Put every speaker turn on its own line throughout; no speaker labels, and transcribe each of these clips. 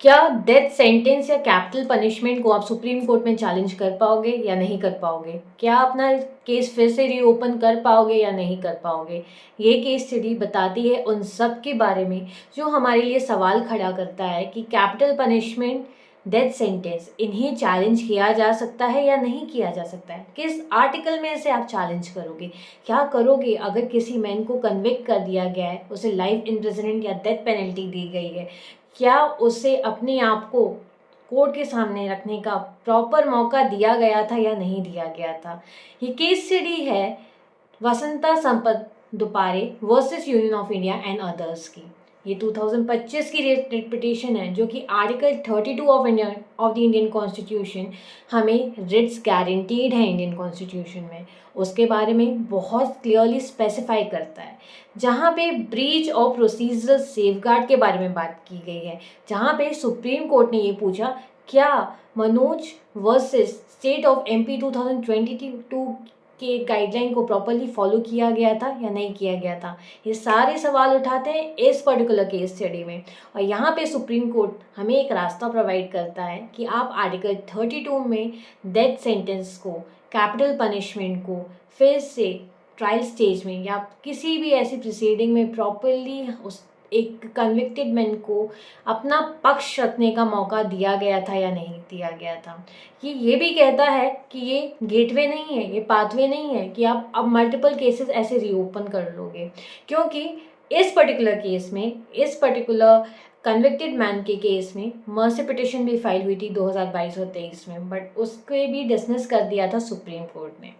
क्या death sentence या capital punishment को आप सुप्रीम कोर्ट में चैलेंज कर पाओगे या नहीं कर पाओगे? क्या अपना केस फिर से रीओपन कर पाओगे या नहीं कर पाओगे? ये केस स्टडी बताती है उन सब के बारे में जो हमारे लिए सवाल खड़ा करता है कि कैपिटल पनिशमेंट, डेथ सेंटेंस इन्हें चैलेंज किया जा सकता है या नहीं किया जा सकता है। किस आर्टिकल में इसे आप चैलेंज करोगे? क्या करोगे अगर किसी मैन को कन्विक्ट कर दिया गया है, उसे लाइफ इम्प्रिजनमेंट या डेथ पेनल्टी दी गई है? क्या उसे अपने आप को कोर्ट के सामने रखने का प्रॉपर मौका दिया गया था या नहीं दिया गया था? ये केस स्टडी है Vasanta Sampat Dupare versus Union of India and others की। ये 2025 की रिट पिटीशन है जो कि article 32 of the Indian constitution, हमें रिट्स गारंटीड है इंडियन कॉन्स्टिट्यूशन में, उसके बारे में बहुत क्लियरली स्पेसिफाई करता है। जहाँ पे ब्रीच ऑफ प्रोसीजरल सेफगार्ड के बारे में बात की गई है, जहाँ पे सुप्रीम कोर्ट ने ये पूछा क्या Manoj versus state of MP 2022 के गाइडलाइन को प्रॉपरली फॉलो किया गया था या नहीं किया गया था। ये सारे सवाल उठाते हैं इस पर्टिकुलर केस स्टडी में, और यहाँ पे सुप्रीम कोर्ट हमें एक रास्ता प्रोवाइड करता है कि आप आर्टिकल 32 में डेथ सेंटेंस को, कैपिटल पनिशमेंट को फिर से ट्रायल स्टेज में या किसी भी ऐसी प्रोसीडिंग में प्रॉपरली उस एक कन्विक्टेड मैन को अपना पक्ष रखने का मौका दिया गया था या नहीं दिया गया था। ये भी कहता है कि ये गेटवे नहीं है, ये पाथवे नहीं है कि आप अब मल्टीपल केसेस ऐसे रीओपन कर लोगे, क्योंकि इस पर्टिकुलर केस में, इस पर्टिकुलर कन्विक्टेड मैन के केस में मर्सी पिटिशन भी फाइल हुई थी 2022 और 23 में, बट उसके भी डिसमिस कर दिया था सुप्रीम कोर्ट ने।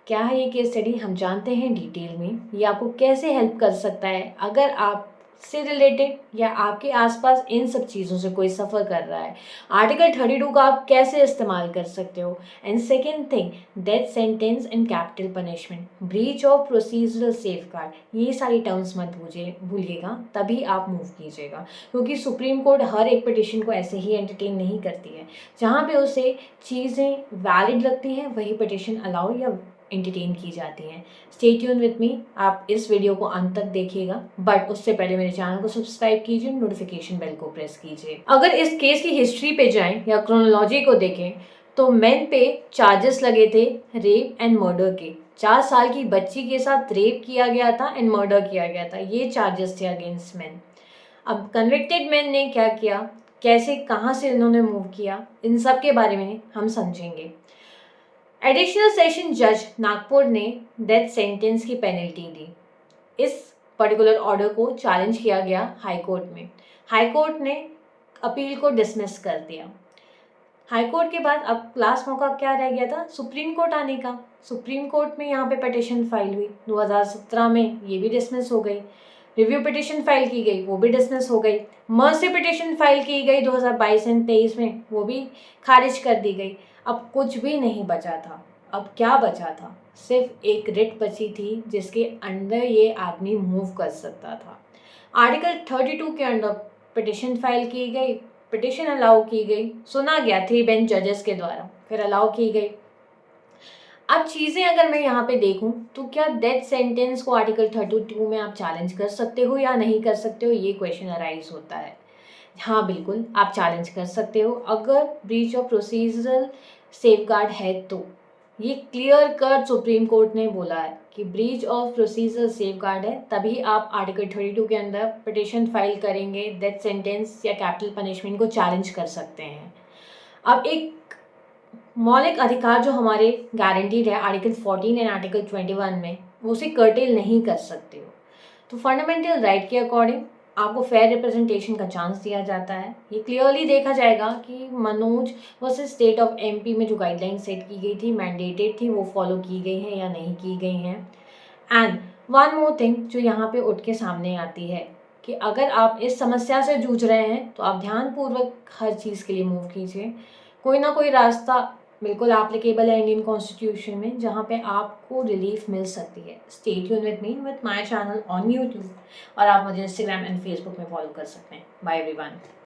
क्या है ये केस स्टडी, हम जानते हैं डिटेल में। ये आपको कैसे हेल्प कर सकता है अगर आप से रिलेटेड या आपके आसपास इन सब चीज़ों से कोई सफ़र कर रहा है। आर्टिकल 32 का आप कैसे इस्तेमाल कर सकते हो। And second thing, death sentence and capital punishment, breach of procedural safeguard, ये सारी टर्म्स मत भूलिएगा, तभी आप मूव कीजिएगा, क्योंकि सुप्रीम कोर्ट हर एक पिटिशन को ऐसे ही एंटरटेन नहीं करती है। जहाँ पे उसे चीज़ें वैलिड लगती हैं वही पिटिशन अलाउ या एंटरटेन की जाती हैं। स्टे ट्यून विद मी, आप इस वीडियो को अंत तक देखिएगा, बट उससे पहले मेरे चैनल को सब्सक्राइब कीजिए, नोटिफिकेशन बेल को प्रेस कीजिए। अगर इस केस की हिस्ट्री पे जाएं या क्रोनोलॉजी को देखें तो मैन पे चार्जेस लगे थे रेप एंड मर्डर के। 4 साल की बच्ची के साथ रेप किया गया था एंड मर्डर किया गया था, ये चार्जेस थे अगेंस्ट मैन। अब कन्विक्टेड मैन ने क्या किया, कैसे, कहाँ से इन्होंने मूव किया, इन सब के बारे में हम समझेंगे। एडिशनल सेशन जज नागपुर ने डेथ सेंटेंस की पेनल्टी दी। इस पर्टिकुलर ऑर्डर को चैलेंज किया गया हाई कोर्ट में। हाई कोर्ट ने अपील को डिसमिस कर दिया। हाई कोर्ट के बाद अब लास्ट मौका क्या रह गया था, सुप्रीम कोर्ट आने का। सुप्रीम कोर्ट में यहाँ पे पिटिशन फाइल हुई 2017 में, ये भी डिसमिस हो गई। रिव्यू पिटिशन फाइल की गई, वो भी डिसमिस हो गई। मर्सी पिटिशन फाइल की गई 2022 एंड 23 में, वो भी खारिज कर दी गई। अब कुछ भी नहीं बचा था। अब क्या बचा था, सिर्फ एक रिट बची थी जिसके अंदर ये आदमी मूव कर सकता था। आर्टिकल 32 के अंदर पिटिशन फाइल की गई, पिटिशन अलाउ की गई, सुना गया 3 बेंच जजेस के द्वारा, फिर अलाउ की गई। अब चीज़ें अगर मैं यहाँ पे देखूँ तो क्या डेथ सेंटेंस को आर्टिकल 32 में आप चैलेंज कर सकते हो या नहीं कर सकते हो, ये क्वेश्चन अराइज होता है। हाँ बिल्कुल, आप चैलेंज कर सकते हो अगर ब्रीच ऑफ प्रोसीजरल सेफगार्ड है तो। ये क्लियर कट सुप्रीम कोर्ट ने बोला है कि ब्रीच ऑफ प्रोसीजरल सेफगार्ड है, तभी आप आर्टिकल 32 के अंदर पिटिशन फाइल करेंगे, डेथ सेंटेंस या कैपिटल पनिशमेंट को चैलेंज कर सकते हैं। अब एक मौलिक अधिकार जो हमारे गारंटीड है आर्टिकल 14 एंड आर्टिकल 21 में, वो उसे कर्टेल नहीं कर सकते हो। तो फंडामेंटल राइट के अकॉर्डिंग आपको फेयर रिप्रेजेंटेशन का चांस दिया जाता है। ये क्लियरली देखा जाएगा कि Manoj versus state of MP में जो गाइडलाइन सेट की गई थी, मैंडेटेड थी, वो फॉलो की गई हैं या नहीं की गई हैं। एंड वन मोर थिंग जो यहाँ पे उठ के सामने आती है कि अगर आप इस समस्या से जूझ रहे हैं तो आप ध्यानपूर्वक हर चीज़ के लिए मूव कीजिए। कोई ना कोई रास्ता बिल्कुल एप्लीकेबल है इंडियन कॉन्स्टिट्यूशन में, जहाँ पे आपको रिलीफ मिल सकती है। Stay tune with me with my channel on YouTube, और आप मुझे इंस्टाग्राम एंड फेसबुक में फॉलो कर सकते हैं। Bye everyone.